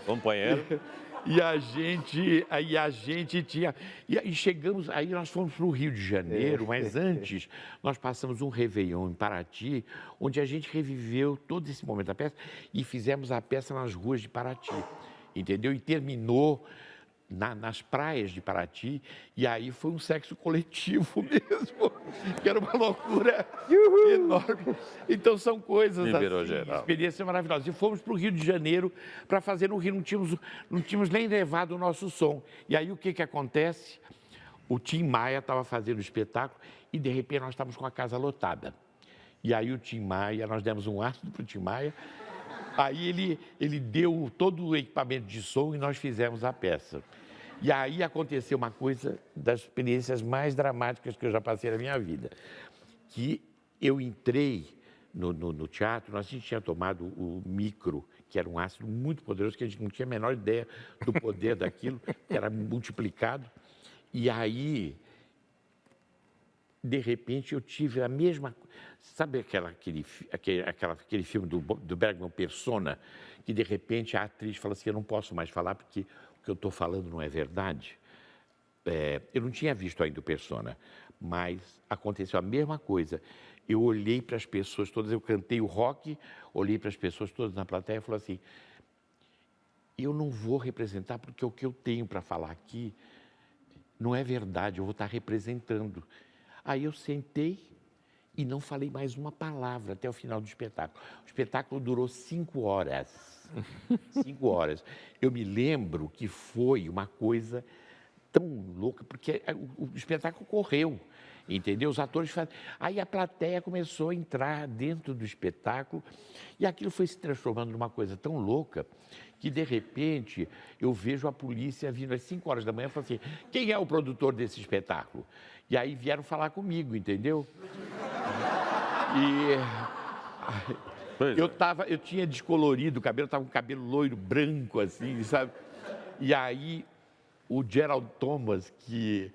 companheiro. E a gente tinha... E chegamos, aí nós fomos para o Rio de Janeiro, mas antes nós passamos um Réveillon em Paraty, onde a gente reviveu todo esse momento da peça e fizemos a peça nas ruas de Paraty, entendeu? E terminou nas praias de Paraty, e aí foi um sexo coletivo mesmo, que era uma loucura enorme. Então são coisas assim, experiências maravilhosas. E fomos para o Rio de Janeiro para fazer no Rio, não tínhamos nem levado o nosso som. E aí o que acontece? O Tim Maia estava fazendo o espetáculo e de repente nós estávamos com a casa lotada. E aí o Tim Maia, nós demos um ácido para o Tim Maia, aí ele deu todo o equipamento de som e nós fizemos a peça. E aí aconteceu uma coisa das experiências mais dramáticas que eu já passei na minha vida. Que eu entrei no teatro, nós tínhamos tomado o micro, que era um ácido muito poderoso, que a gente não tinha a menor ideia do poder daquilo, que era multiplicado. E aí, de repente, eu tive a mesma... Sabe aquele filme do Bergman, Persona, que de repente a atriz fala assim, eu não posso mais falar porque o que eu estou falando não é verdade? Eu não tinha visto ainda o Persona, mas aconteceu a mesma coisa. Eu olhei para as pessoas todas, eu cantei o rock, olhei para as pessoas todas na plateia e falei assim, eu não vou representar porque o que eu tenho para falar aqui não é verdade, eu vou estar representando. Aí eu sentei e não falei mais uma palavra até o final do espetáculo. O espetáculo durou 5 horas. 5 horas. Eu me lembro que foi uma coisa tão louca, porque o espetáculo correu, entendeu? Os atores fazem... Aí a plateia começou a entrar dentro do espetáculo e aquilo foi se transformando numa coisa tão louca que, de repente, eu vejo a polícia vindo às 5 horas da manhã e falo assim, quem é o produtor desse espetáculo? E aí vieram falar comigo, entendeu? Eu tinha descolorido o cabelo, estava com o cabelo loiro, branco, assim, sabe? E aí, o Gerald Thomas, que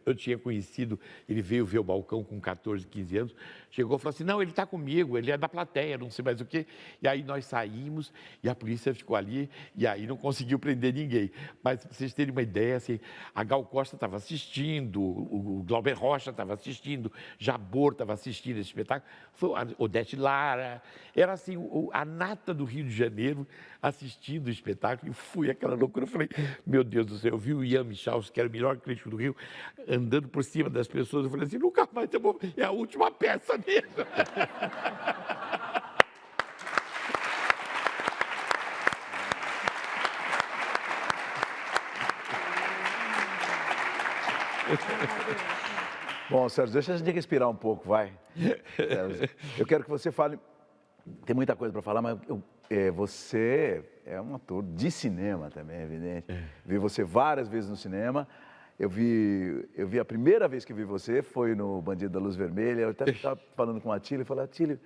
eu tinha conhecido, ele veio ver o balcão com 14, 15 anos, chegou e falou assim, não, ele está comigo, ele é da plateia, não sei mais o quê. E aí nós saímos e a polícia ficou ali e aí não conseguiu prender ninguém. Mas para vocês terem uma ideia, assim, a Gal Costa estava assistindo, o Glauber Rocha estava assistindo, Jabor estava assistindo esse espetáculo, foi a Odete Lara, era assim, a nata do Rio de Janeiro assistindo o espetáculo e fui aquela loucura. Eu falei, meu Deus do céu, eu vi o Ian Michels, que era o melhor crítico do Rio, andando por cima das pessoas. Eu falei assim, nunca mais eu vou... É a última peça mesmo. Bom, Sérgio, deixa a gente respirar um pouco, vai. Eu quero que você fale... Tem muita coisa para falar, mas você é um ator de cinema também, é evidente. Vi você várias vezes no cinema. Eu vi a primeira vez que vi você foi no Bandido da Luz Vermelha. Eu até estava falando com a Atílio, eu falei, Atílio,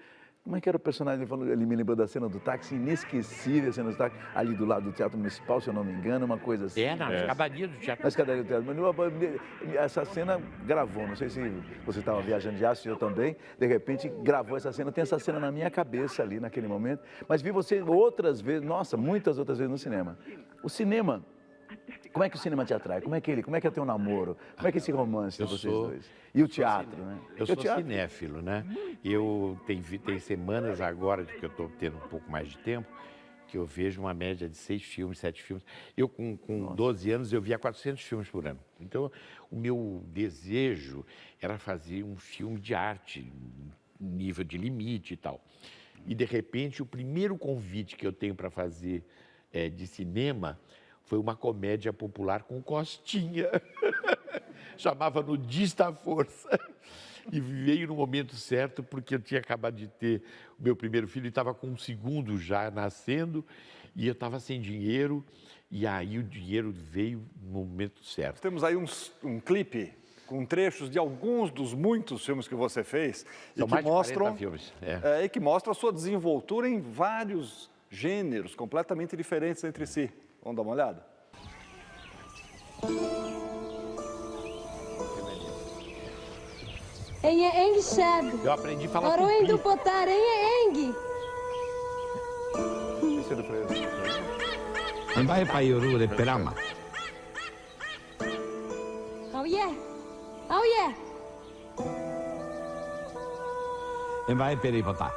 como é que era o personagem? Ele me lembrou da cena do táxi, inesquecível a cena do táxi, ali do lado do Teatro Municipal, se eu não me engano, uma coisa assim. Na escadaria do Teatro. Na escadaria do Teatro. Mas essa cena gravou, não sei se você estava viajando de aço, eu também, de repente gravou essa cena, tem essa cena na minha cabeça ali naquele momento, mas vi você outras vezes, nossa, muitas outras vezes no cinema. O cinema Como é que o cinema te atrai? Como é que é teu namoro? Como é que é esse romance de vocês dois? E o teatro, né? Eu sou cinéfilo, né? Tem semanas agora que eu estou tendo um pouco mais de tempo, que eu vejo uma média de 6 filmes, 7 filmes. Eu, com 12 anos, eu via 400 filmes por ano. Então, o meu desejo era fazer um filme de arte, nível de limite e tal. E, de repente, o primeiro convite que eu tenho para fazer de cinema foi uma comédia popular com Costinha. Chamava Nudista à Força. E veio no momento certo, porque eu tinha acabado de ter o meu primeiro filho e estava com um segundo já nascendo, e eu estava sem dinheiro, e aí o dinheiro veio no momento certo. Temos aí um clipe com trechos de alguns dos muitos filmes que você fez e que mostram filmes. E que mostram a sua desenvoltura em vários gêneros completamente diferentes entre si. Vamos dar uma olhada? Eng Sheb. Eu aprendi a falar Oroen tupi. do Potar, Eng. Esse é do Freire. Vai para Yoru de Perama. Oh yeah. Vai Peripotar.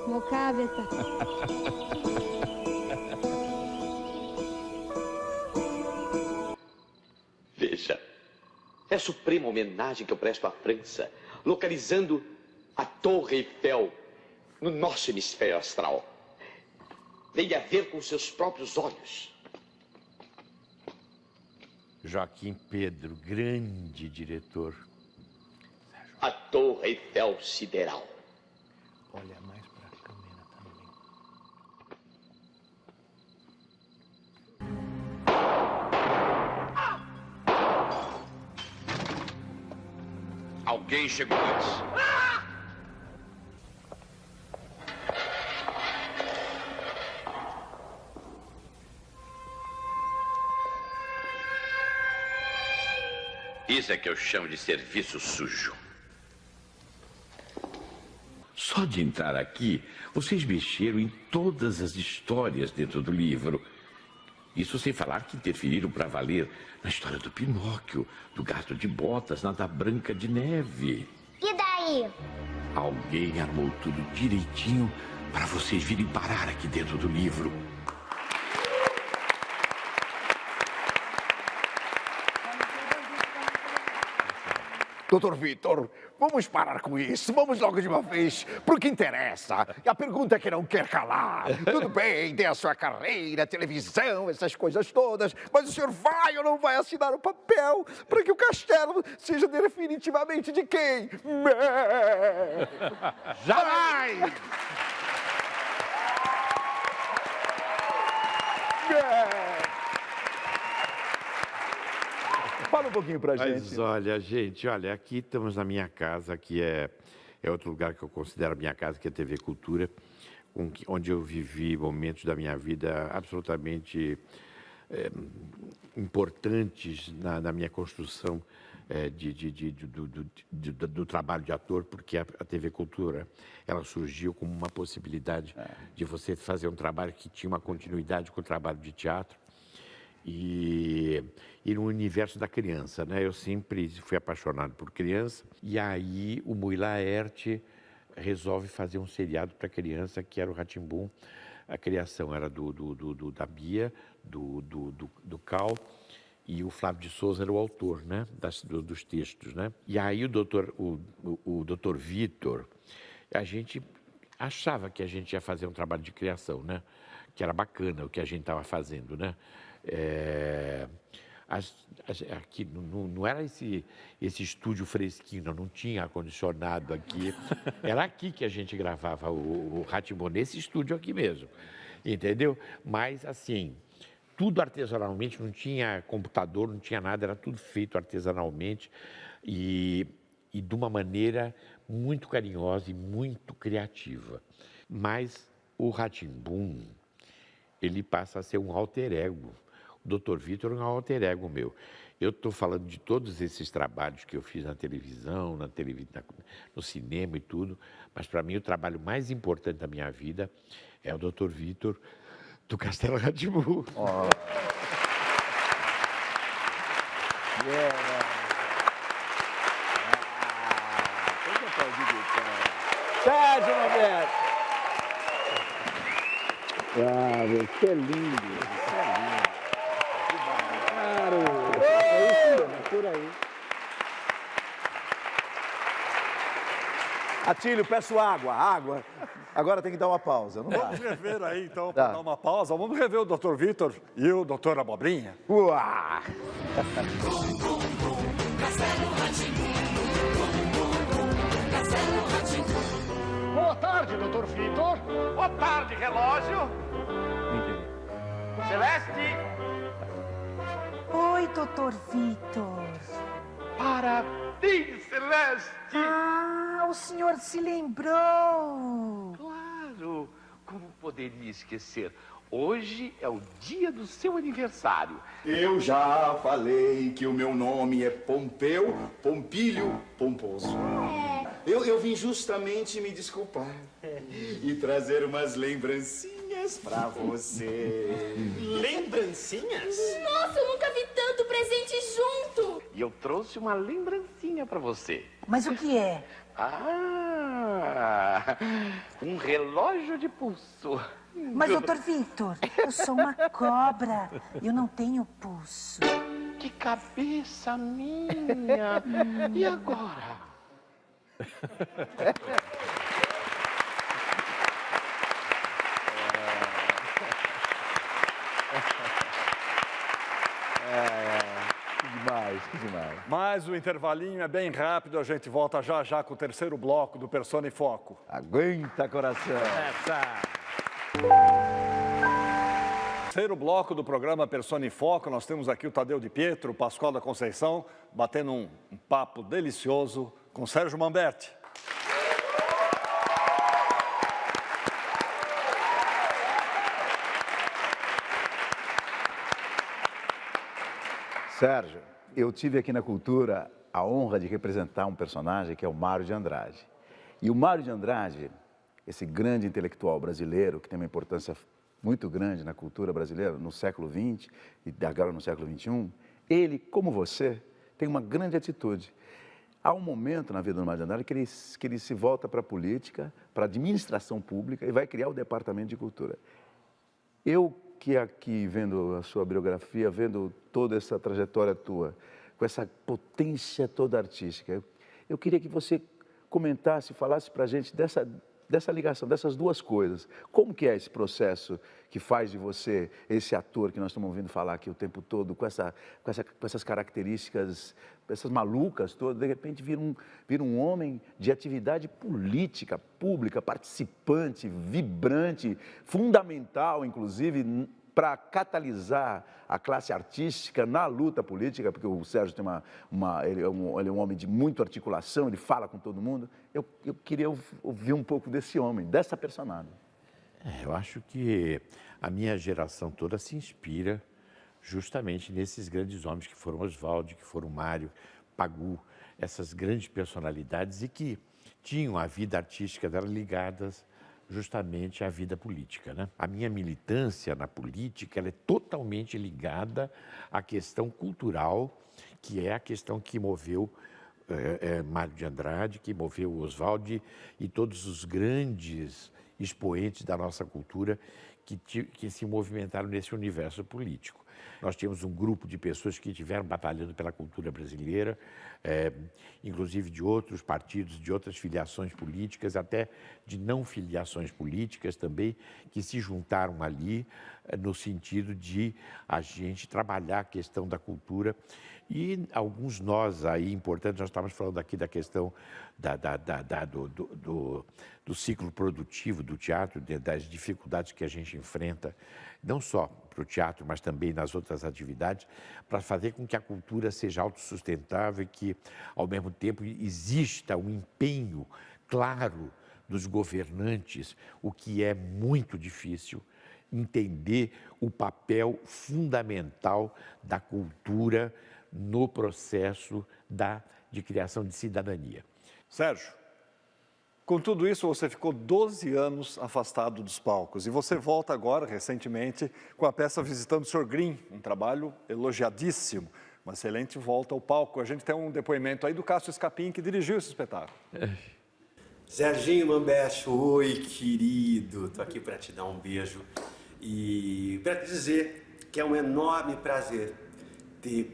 Mocaveta. Veja, é a suprema homenagem que eu presto à França, localizando a Torre Eiffel no nosso hemisfério astral. Venha ver com seus próprios olhos. Joaquim Pedro, grande diretor. A Torre Eiffel sideral. Olha mais para a câmera também. Alguém chegou antes. Isso é que eu chamo de serviço sujo. Só de entrar aqui, vocês mexeram em todas as histórias dentro do livro. Isso sem falar que interferiram para valer na história do Pinóquio, do Gato de Botas, na da Branca de Neve. E daí? Alguém armou tudo direitinho para vocês virem parar aqui dentro do livro. Doutor Vitor, vamos parar com isso. Vamos logo de uma vez para o que interessa. A pergunta que não quer calar. Tudo bem, tem a sua carreira, televisão, essas coisas todas, mas o senhor vai ou não vai assinar o papel para que o castelo seja definitivamente de quem? Jamais! Fala um pouquinho pra gente. Mas olha, gente, aqui estamos na minha casa, que é outro lugar que eu considero a minha casa, que é a TV Cultura, onde eu vivi momentos da minha vida absolutamente importantes na minha construção do trabalho de ator, porque a TV Cultura, ela surgiu como uma possibilidade de você fazer um trabalho que tinha uma continuidade com o trabalho de teatro, e no universo da criança, né? Eu sempre fui apaixonado por criança, e aí o Mui Laerte resolve fazer um seriado para criança, que era o Rá-Tim-Bum. A criação era da Bia, do Cal, e o Flávio de Souza era o autor, né? Dos textos, né? E aí o doutor Vitor, a gente achava que a gente ia fazer um trabalho de criação, né? Que era bacana o que a gente estava fazendo, né? Aqui não era esse estúdio fresquinho, não tinha ar-condicionado aqui. Era aqui que a gente gravava o Rá-Tim-Bum, nesse estúdio aqui mesmo, entendeu? Mas, assim, tudo artesanalmente, não tinha computador, não tinha nada, era tudo feito artesanalmente e de uma maneira muito carinhosa e muito criativa. Mas o Rá-Tim-Bum, ele passa a ser um alter ego. O Dr. Vitor é um alter ego meu. Eu estou falando de todos esses trabalhos que eu fiz na televisão, no cinema e tudo, mas para mim o trabalho mais importante da minha vida é o Dr. Vitor do Castelo Rá-Tim-Bum. Sérgio Roberto. Ah, você é lindo. Você é lindo. Claro. É isso mesmo, por aí. Atílio, peço água. Agora tem que dar uma pausa, não dá? Vamos rever aí, então, para dar uma pausa. Vamos rever o Dr. Vitor e o Dr. Abobrinha. Uá! Boa tarde, doutor Vitor. Boa tarde, relógio. Celeste. Oi, doutor Vitor. Parabéns, Celeste. Ah, o senhor se lembrou. Claro, como poderia esquecer? Hoje é o dia do seu aniversário. Eu já falei que o meu nome é Pompeu, Pompílio, Pomposo. Eu vim justamente me desculpar e trazer umas lembrancinhas pra você. Lembrancinhas? Nossa, eu nunca vi tanto presente junto. E eu trouxe uma lembrancinha pra você. Mas o que é? Ah, um relógio de pulso. Mas, doutor Vitor, eu sou uma cobra. Eu não tenho pulso. Que cabeça minha! E agora? Que demais. Mas o intervalinho é bem rápido, a gente volta já já com o terceiro bloco do Persona em Foco. Aguenta, coração. Terceiro bloco do programa Persona em Foco, nós temos aqui o Tadeu Di Pietro, o Pascoal da Conceição, batendo um papo delicioso com Sérgio Mamberti. Sérgio, eu tive aqui na Cultura a honra de representar um personagem que é o Mário de Andrade. E o Mário de Andrade, esse grande intelectual brasileiro, que tem uma importância muito grande na cultura brasileira, no século XX e agora no século XXI, ele, como você, tem uma grande atitude. Há um momento na vida do Mário de Andrade que ele se volta para a política, para a administração pública e vai criar o Departamento de Cultura. Eu que aqui, vendo a sua biografia, vendo toda essa trajetória tua, com essa potência toda artística, eu queria que você comentasse, falasse para a gente dessa ligação, dessas duas coisas. Como que é esse processo que faz de você esse ator que nós estamos ouvindo falar aqui o tempo todo, com essas características, essas malucas todas, de repente vira um homem de atividade política, pública, participante, vibrante, fundamental, inclusive, para catalisar a classe artística na luta política, porque o Sérgio tem ele é um homem de muita articulação, ele fala com todo mundo. Eu queria ouvir um pouco desse homem, dessa personagem. Eu acho que a minha geração toda se inspira justamente nesses grandes homens que foram Oswald, que foram Mário, Pagu, essas grandes personalidades e que tinham a vida artística delas ligadas justamente à vida política, né? A minha militância na política ela é totalmente ligada à questão cultural, que é a questão que moveu Mário de Andrade, que moveu Oswald e todos os grandes expoentes da nossa cultura que se movimentaram nesse universo político. Nós tínhamos um grupo de pessoas que estiveram batalhando pela cultura brasileira, inclusive de outros partidos, de outras filiações políticas, até de não filiações políticas também, que se juntaram ali no sentido de a gente trabalhar a questão da cultura. E alguns nós aí importantes, nós estávamos falando aqui da questão do ciclo produtivo do teatro, das dificuldades que a gente enfrenta, não só para o teatro, mas também nas outras atividades, para fazer com que a cultura seja autossustentável e que, ao mesmo tempo, exista um empenho claro dos governantes, o que é muito difícil, entender o papel fundamental da cultura no processo de criação de cidadania. Sérgio, com tudo isso você ficou 12 anos afastado dos palcos e você volta agora, recentemente, com a peça Visitando o Sr. Green, um trabalho elogiadíssimo. Uma excelente volta ao palco. A gente tem um depoimento aí do Cássio Escapim, que dirigiu esse espetáculo. Serginho Mamberto, oi, querido. Tô aqui para te dar um beijo e para te dizer que é um enorme prazer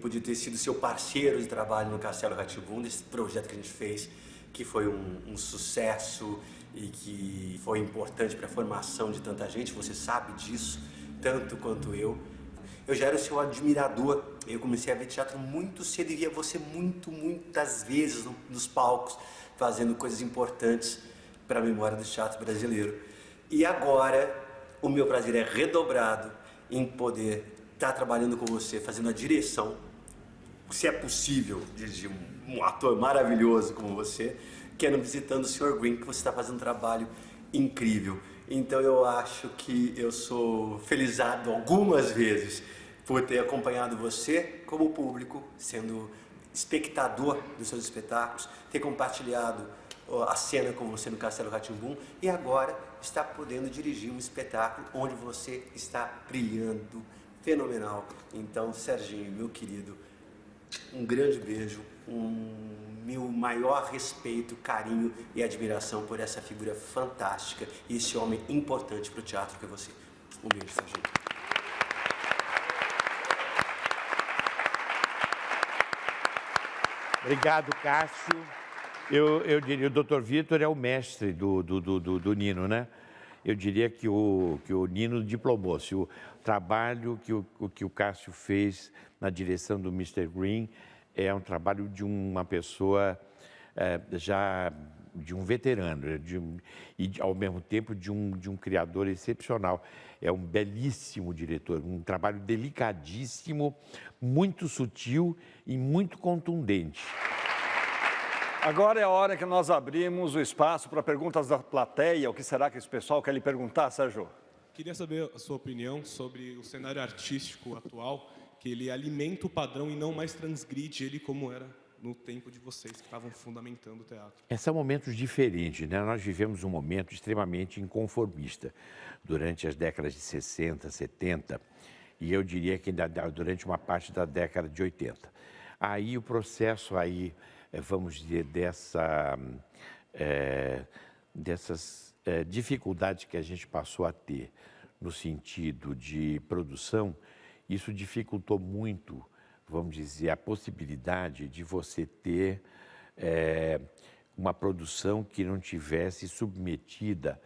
poder ter sido seu parceiro de trabalho no Castelo Rá-Tim-Bum, desse projeto que a gente fez, que foi um sucesso e que foi importante para a formação de tanta gente. Você sabe disso, tanto quanto eu. Eu já era seu admirador. Eu comecei a ver teatro muito cedo e via você muitas vezes nos palcos, fazendo coisas importantes para a memória do teatro brasileiro. E agora, o meu prazer é redobrado em poder estar trabalhando com você, fazendo a direção, se é possível, dirigir um ator maravilhoso como você, que é no Visitando o Sr. Green, que você está fazendo um trabalho incrível. Então eu acho que eu sou felizado algumas vezes por ter acompanhado você como público, sendo espectador dos seus espetáculos, ter compartilhado a cena com você no Castelo Rá-Tim-Bum e agora está podendo dirigir um espetáculo onde você está brilhando, fenomenal. Então, Serginho, meu querido, um grande beijo, meu maior respeito, carinho e admiração por essa figura fantástica e esse homem importante para o teatro que é você. Um beijo, Serginho. Obrigado, Cássio. Eu diria, o Dr. Vitor é o mestre do Nino, né? Eu diria que o Nino diplomou-se. O trabalho que o Cássio fez na direção do Mr. Green é um trabalho de uma pessoa já de um veterano e ao mesmo tempo de um criador excepcional. É um belíssimo diretor, um trabalho delicadíssimo, muito sutil e muito contundente. Agora é a hora que nós abrimos o espaço para perguntas da plateia. O que será que esse pessoal quer lhe perguntar, Sérgio? Queria saber a sua opinião sobre o cenário artístico atual, que ele alimenta o padrão e não mais transgride ele como era no tempo de vocês, que estavam fundamentando o teatro. São momentos diferentes, né? Nós vivemos um momento extremamente inconformista durante as décadas de 60, 70 e eu diria que ainda durante uma parte da década de 80. Aí o processo vamos dizer, dessas dificuldades que a gente passou a ter no sentido de produção, isso dificultou muito, vamos dizer, a possibilidade de você ter uma produção que não tivesse submetida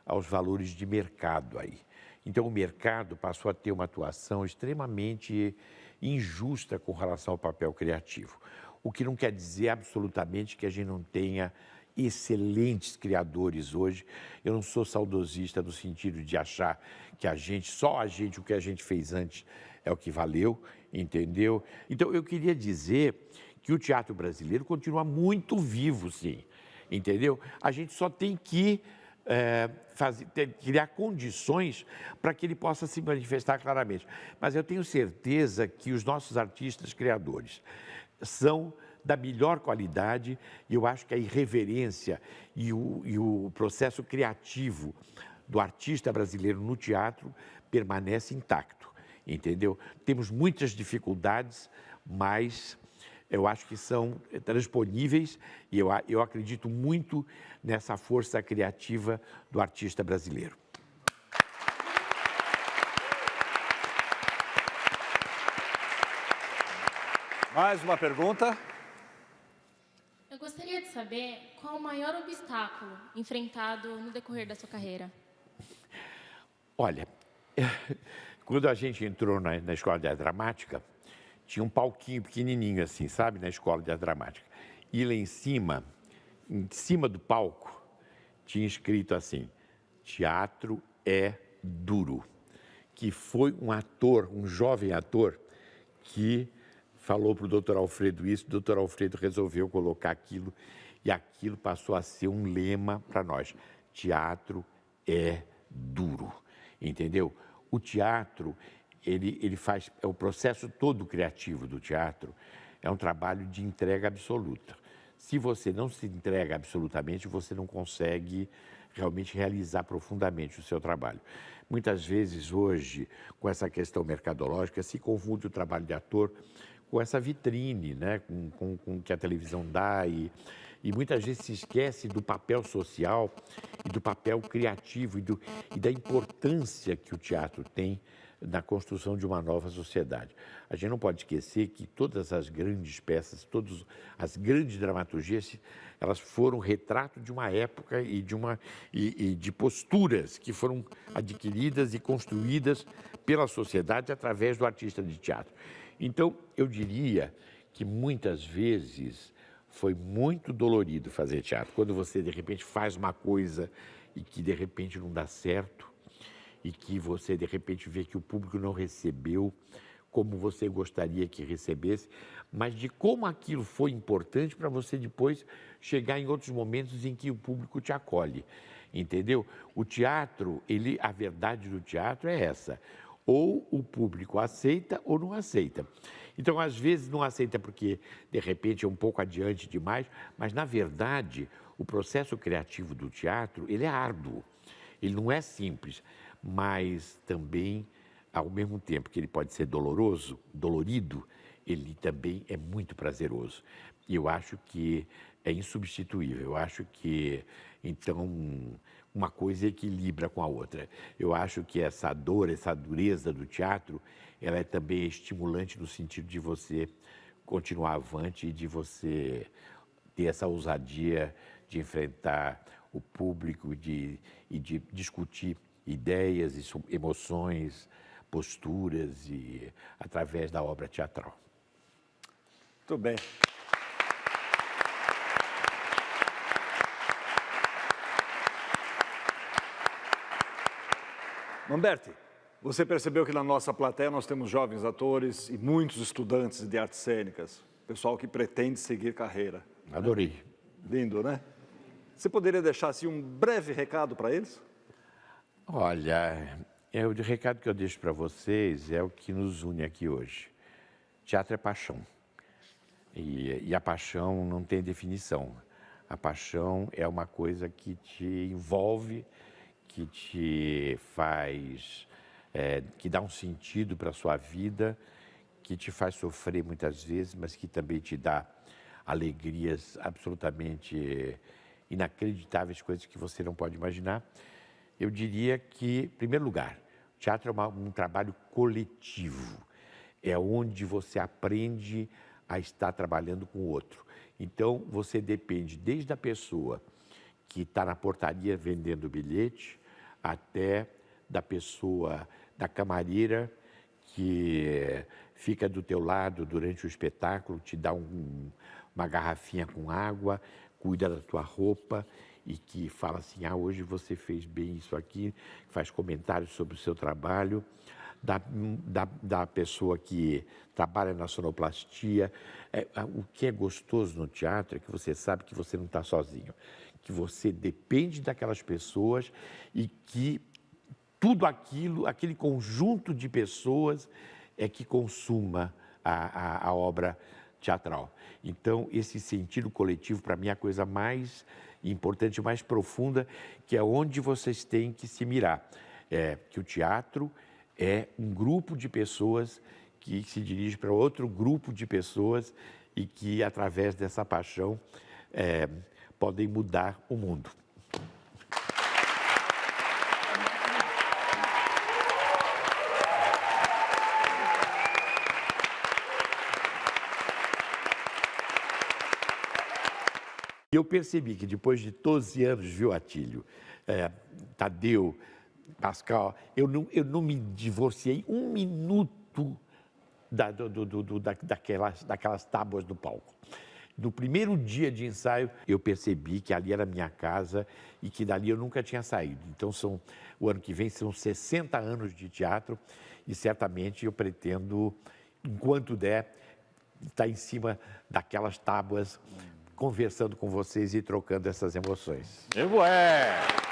aos valores de mercado aí. Então, o mercado passou a ter uma atuação extremamente injusta com relação ao papel criativo. O que não quer dizer absolutamente que a gente não tenha excelentes criadores hoje. Eu não sou saudosista no sentido de achar que o que a gente fez antes é o que valeu, entendeu? Então, eu queria dizer que o teatro brasileiro continua muito vivo, sim, entendeu? A gente só tem que criar condições para que ele possa se manifestar claramente. Mas eu tenho certeza que os nossos artistas criadores são da melhor qualidade e eu acho que a irreverência e o processo criativo do artista brasileiro no teatro permanece intacto, entendeu? Temos muitas dificuldades, mas eu acho que são transponíveis e eu acredito muito nessa força criativa do artista brasileiro. Mais uma pergunta? Eu gostaria de saber qual o maior obstáculo enfrentado no decorrer da sua carreira. Olha, quando a gente entrou na escola de arte dramática, tinha um palquinho pequenininho assim, sabe, na escola de arte dramática. E lá em cima do palco, tinha escrito assim, teatro é duro. Que foi um jovem ator, que falou para o Dr. Alfredo isso, o Dr. Alfredo resolveu colocar aquilo, e aquilo passou a ser um lema para nós. Teatro é duro, entendeu? O teatro, ele faz, o processo todo criativo do teatro é um trabalho de entrega absoluta. Se você não se entrega absolutamente, você não consegue realmente realizar profundamente o seu trabalho. Muitas vezes, hoje, com essa questão mercadológica, se confunde o trabalho de ator com essa vitrine, né? com que a televisão dá e muitas vezes se esquece do papel social e do papel criativo e da importância que o teatro tem na construção de uma nova sociedade. A gente não pode esquecer que todas as grandes peças, todas as grandes dramaturgias, elas foram retrato de uma época e de posturas que foram adquiridas e construídas pela sociedade através do artista de teatro. Então, eu diria que muitas vezes foi muito dolorido fazer teatro. Quando você, de repente, faz uma coisa e que, de repente, não dá certo, e que você, de repente, vê que o público não recebeu como você gostaria que recebesse, mas de como aquilo foi importante para você depois chegar em outros momentos em que o público te acolhe, entendeu? O teatro, a verdade do teatro é essa, ou o público aceita ou não aceita. Então, às vezes, não aceita porque, de repente, é um pouco adiante demais, mas, na verdade, o processo criativo do teatro, ele é árduo, ele não é simples, mas também, ao mesmo tempo que ele pode ser dolorido, ele também é muito prazeroso. E eu acho que é insubstituível. Eu acho que, então, uma coisa equilibra com a outra. Eu acho que essa dor, essa dureza do teatro, ela é também estimulante no sentido de você continuar avante e de você ter essa ousadia de enfrentar o público e de discutir ideias, emoções, posturas através da obra teatral. Muito bem. Mamberti, você percebeu que na nossa plateia nós temos jovens atores e muitos estudantes de artes cênicas, pessoal que pretende seguir carreira. Adorei. Lindo, né? Você poderia deixar assim, um breve recado para eles? Olha, o recado que eu deixo para vocês é o que nos une aqui hoje. Teatro é paixão. E a paixão não tem definição. A paixão é uma coisa que te envolve, que te faz, que dá um sentido para a sua vida, que te faz sofrer muitas vezes, mas que também te dá alegrias absolutamente inacreditáveis, coisas que você não pode imaginar. Eu diria que, em primeiro lugar, o teatro é um trabalho coletivo. É onde você aprende a estar trabalhando com o outro. Então, você depende desde a pessoa que está na portaria vendendo o bilhete, até da pessoa, da camareira que fica do teu lado durante o espetáculo, te dá uma garrafinha com água, cuida da tua roupa e que fala assim, hoje você fez bem isso aqui, faz comentários sobre o seu trabalho, da pessoa que trabalha na sonoplastia. O que é gostoso no teatro é que você sabe que você não está sozinho, que você depende daquelas pessoas e que tudo aquilo, aquele conjunto de pessoas é que consuma a obra teatral. Então, esse sentido coletivo, para mim, é a coisa mais importante, mais profunda, que é onde vocês têm que se mirar. Que o teatro é um grupo de pessoas que se dirige para outro grupo de pessoas e que, através dessa paixão, podem mudar o mundo. Eu percebi que depois de 12 anos, viu, Atílio, Tadeu, Pascal, eu não me divorciei um minuto daquelas tábuas do palco. No primeiro dia de ensaio, eu percebi que ali era minha casa e que dali eu nunca tinha saído. Então, o ano que vem são 60 anos de teatro e certamente eu pretendo, enquanto der, estar em cima daquelas tábuas, conversando com vocês e trocando essas emoções. É.